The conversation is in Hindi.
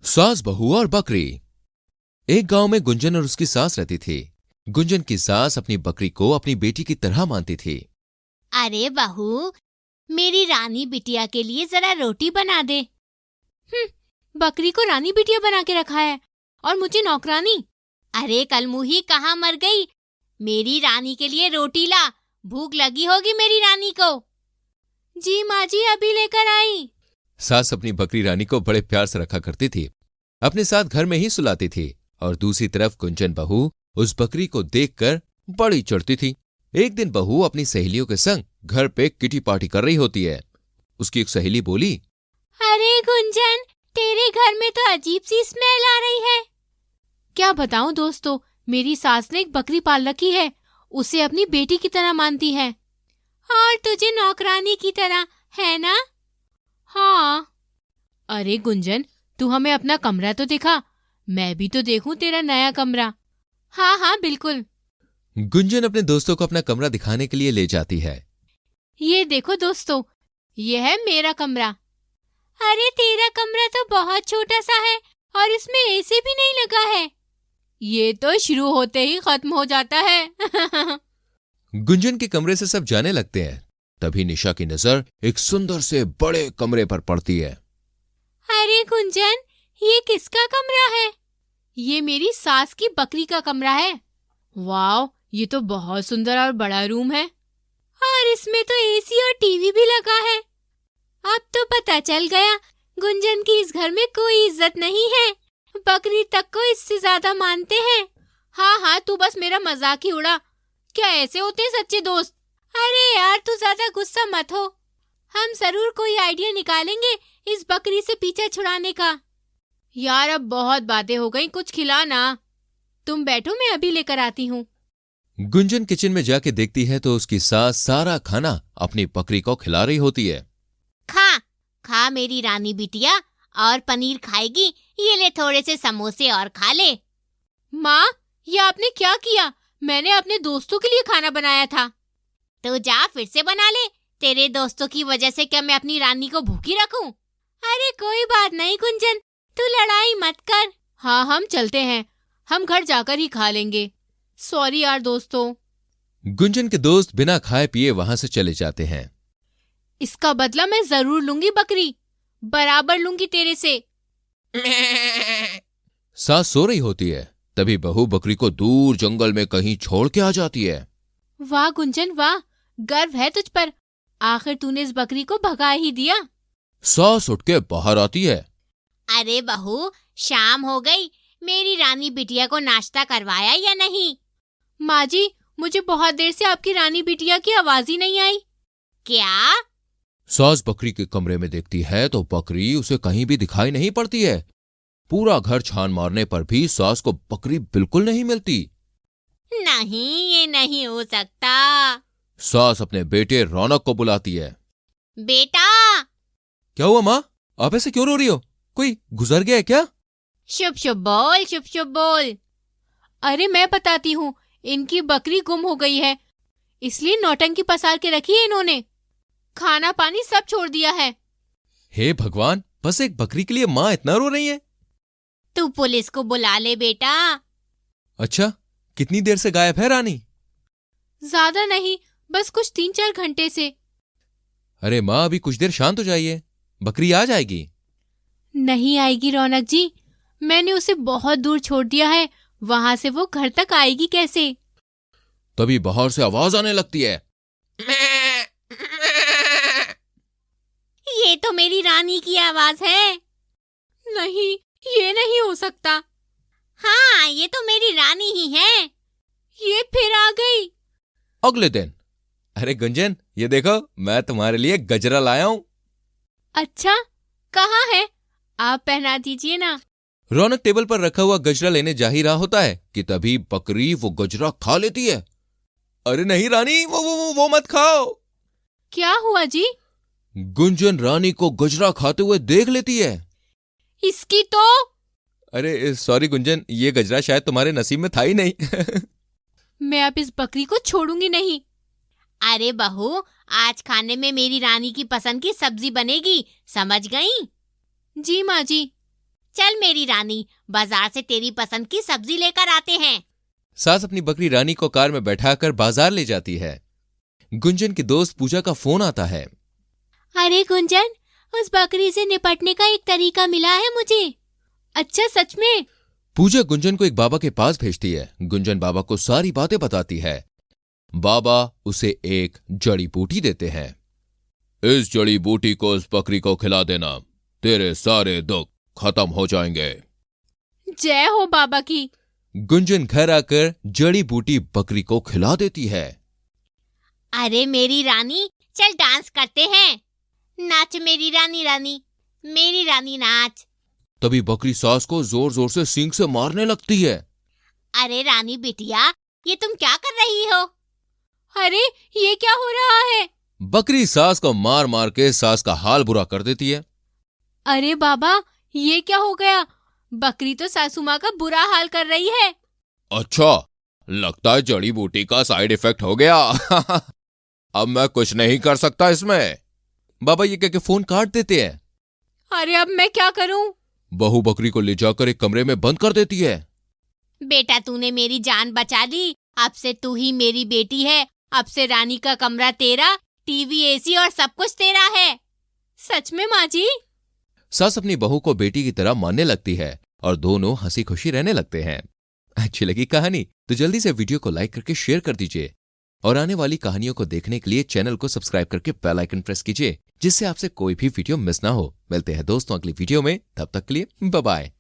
सास बहू और बकरी। एक गांव में गुंजन और उसकी सास रहती थी। गुंजन की सास अपनी बकरी को अपनी बेटी की तरह मानती थी। अरे बहू, मेरी रानी बिटिया के लिए जरा रोटी बना दे। बकरी को रानी बिटिया बना के रखा है और मुझे नौकरानी। अरे कलमुही कहाँ मर गई? मेरी रानी के लिए रोटी ला, भूख लगी होगी मेरी रानी को। जी माँ जी, अभी लेकर आई। सास अपनी बकरी रानी को बड़े प्यार से रखा करती थी, अपने साथ घर में ही सुलाती थी। और दूसरी तरफ गुंजन बहू उस बकरी को देखकर बड़ी चिढ़ती थी। एक दिन बहू अपनी सहेलियों के संग घर पे किटी पार्टी कर रही होती है। उसकी एक सहेली बोली, अरे गुंजन, तेरे घर में तो अजीब सी स्मेल आ रही है। क्या बताऊं दोस्तों, मेरी सास ने एक बकरी पाल रखी है, उसे अपनी बेटी की तरह मानती है। और तुझे नौकरानी की तरह, है ना? हाँ। अरे गुंजन, तू हमें अपना कमरा तो दिखा, मैं भी तो देखूं तेरा नया कमरा। हाँ हाँ बिल्कुल। गुंजन अपने दोस्तों को अपना कमरा दिखाने के लिए ले जाती है। ये देखो दोस्तों, ये है मेरा कमरा। अरे तेरा कमरा तो बहुत छोटा सा है और इसमें एसी भी नहीं लगा है। ये तो शुरू होते ही खत्म हो जाता है। गुंजन के कमरे से सब जाने लगते हैं। तभी निशा की नजर एक सुंदर से बड़े कमरे पर पड़ती है। अरे गुंजन, ये किसका कमरा है? ये मेरी सास की बकरी का कमरा है। वाह, ये तो बहुत सुंदर और बड़ा रूम है और इसमें तो एसी और टीवी भी लगा है। अब तो पता चल गया, गुंजन की इस घर में कोई इज्जत नहीं है। बकरी तक को इससे ज्यादा मानते हैं। हाँ हाँ, तू बस मेरा मजाक ही उड़ा। क्या ऐसे होते हैं सच्चे दोस्त? अरे यार, तू ज्यादा गुस्सा मत हो। हम जरूर कोई आइडिया निकालेंगे इस बकरी से पीछा छुड़ाने का। यार अब बहुत बातें हो गई, कुछ खिलाना। तुम बैठो, मैं अभी लेकर आती हूँ। गुंजन किचन में जाके देखती है तो उसकी सास सारा खाना अपनी बकरी को खिला रही होती है। खा खा मेरी रानी बिटिया, और पनीर खाएगी? ये ले थोड़े से समोसे और खा ले। माँ, ये आपने क्या किया? मैंने अपने दोस्तों के लिए खाना बनाया था। तो जा फिर से बना ले। तेरे दोस्तों की वजह से क्या मैं अपनी रानी को भूखी रखूं? अरे कोई बात नहीं गुंजन, तू लड़ाई मत कर। हाँ, हम चलते हैं, हम घर जाकर ही खा लेंगे। सॉरी यार दोस्तों। गुंजन के दोस्त बिना खाए पिए वहां से चले जाते हैं। इसका बदला मैं जरूर लूंगी बकरी, बराबर लूंगी तेरे से। सास सो रही होती है। तभी बहू बकरी को दूर जंगल में कहीं छोड़ के आ जाती है। वाह गुंजन वाह, गर्व है तुझ पर। आखिर तूने इस बकरी को भगा ही दिया। सास उठ के बाहर आती है। अरे बहू, शाम हो गई, मेरी रानी बिटिया को नाश्ता करवाया या नहीं? माँ जी, मुझे बहुत देर से आपकी रानी बिटिया की आवाज ही नहीं आई। क्या? सास बकरी के कमरे में देखती है तो बकरी उसे कहीं भी दिखाई नहीं पड़ती है। पूरा घर छान मारने पर भी सास को बकरी बिल्कुल नहीं मिलती। नहीं, ये नहीं हो सकता। सास अपने बेटे रौनक को बुलाती है। बेटा! क्या हुआ माँ, आप ऐसे क्यों रो रही हो? कोई गुजर गया है क्या? शुभ शुभ बोल, शुभ शुभ बोल। अरे मैं बताती हूँ, इनकी बकरी गुम हो गई है, इसलिए नौटंकी पसार के रखी है इन्होंने। खाना पानी सब छोड़ दिया है। हे भगवान, बस एक बकरी के लिए माँ इतना रो रही है? तू पुलिस को बुला ले बेटा। अच्छा, कितनी देर से गायब है रानी? ज्यादा नहीं, बस कुछ 3-4 घंटे से। अरे माँ, अभी कुछ देर शांत हो जाइए, बकरी आ जाएगी। नहीं आएगी रौनक जी, मैंने उसे बहुत दूर छोड़ दिया है, वहां से वो घर तक आएगी कैसे? तभी बाहर से आवाज आने लगती है। ये तो मेरी रानी की आवाज है। नहीं, ये नहीं हो सकता। हाँ, ये तो मेरी रानी ही है। ये फिर आ गई। अगले दिन, अरे गुंजन, ये देखो, मैं तुम्हारे लिए गजरा लाया हूं। अच्छा, कहाँ है? आप पहना दीजिए ना। रौनक टेबल पर रखा हुआ गजरा लेने जा ही रहा होता है कि तभी बकरी वो गजरा खा लेती है। अरे नहीं रानी, वो मत खाओ। क्या हुआ जी? गुंजन रानी को गजरा खाते हुए देख लेती है। इसकी तो अरे सॉरी गुंजन, ये गजरा शायद तुम्हारे नसीब में था ही नहीं। मैं अब इस बकरी को छोड़ूंगी नहीं। अरे बहू, आज खाने में मेरी रानी की पसंद की सब्जी बनेगी, समझ गई? जी माँ जी। चल मेरी रानी, बाजार से तेरी पसंद की सब्जी लेकर आते हैं। सास अपनी बकरी रानी को कार में बैठाकर बाजार ले जाती है। गुंजन की दोस्त पूजा का फोन आता है। अरे गुंजन, उस बकरी से निपटने का एक तरीका मिला है मुझे। अच्छा, सच में? पूजा गुंजन को एक बाबा के पास भेजती है। गुंजन बाबा को सारी बातें बताती है। बाबा उसे एक जड़ी बूटी देते हैं। इस जड़ी बूटी को उस बकरी को खिला देना, तेरे सारे दुख खत्म हो जाएंगे। जय हो बाबा की। गुंजन घर आकर जड़ी बूटी बकरी को खिला देती है। अरे मेरी रानी, चल डांस करते हैं। नाच मेरी रानी, रानी मेरी रानी नाच। तभी बकरी सास को जोर जोर से सींग से मारने लगती है। अरे रानी बिटिया, ये तुम क्या कर रही हो? अरे ये क्या हो रहा है? बकरी सास को मार मार के सास का हाल बुरा कर देती है। अरे बाबा, ये क्या हो गया? बकरी तो सासू माँ का बुरा हाल कर रही है। अच्छा, लगता है जड़ी बूटी का साइड इफेक्ट हो गया। अब मैं कुछ नहीं कर सकता इसमें। बाबा ये कह के फोन काट देते हैं। अरे अब मैं क्या करूं? बहू बकरी को ले जाकर एक कमरे में बंद कर देती है। बेटा, तूने मेरी जान बचा ली। अब से तू ही मेरी बेटी है। अब से रानी का कमरा तेरा, टीवी, एसी और सब कुछ तेरा है। सच में माँ जी? सास अपनी बहू को बेटी की तरह मानने लगती है और दोनों हंसी खुशी रहने लगते हैं। अच्छी लगी कहानी तो जल्दी से वीडियो को लाइक करके शेयर कर दीजिए और आने वाली कहानियों को देखने के लिए चैनल को सब्सक्राइब करके बेल आइकन प्रेस कीजिए, जिससे आपसे कोई भी वीडियो मिस ना हो। मिलते हैं दोस्तों अगली वीडियो में, तब तक के लिए बाय बाय।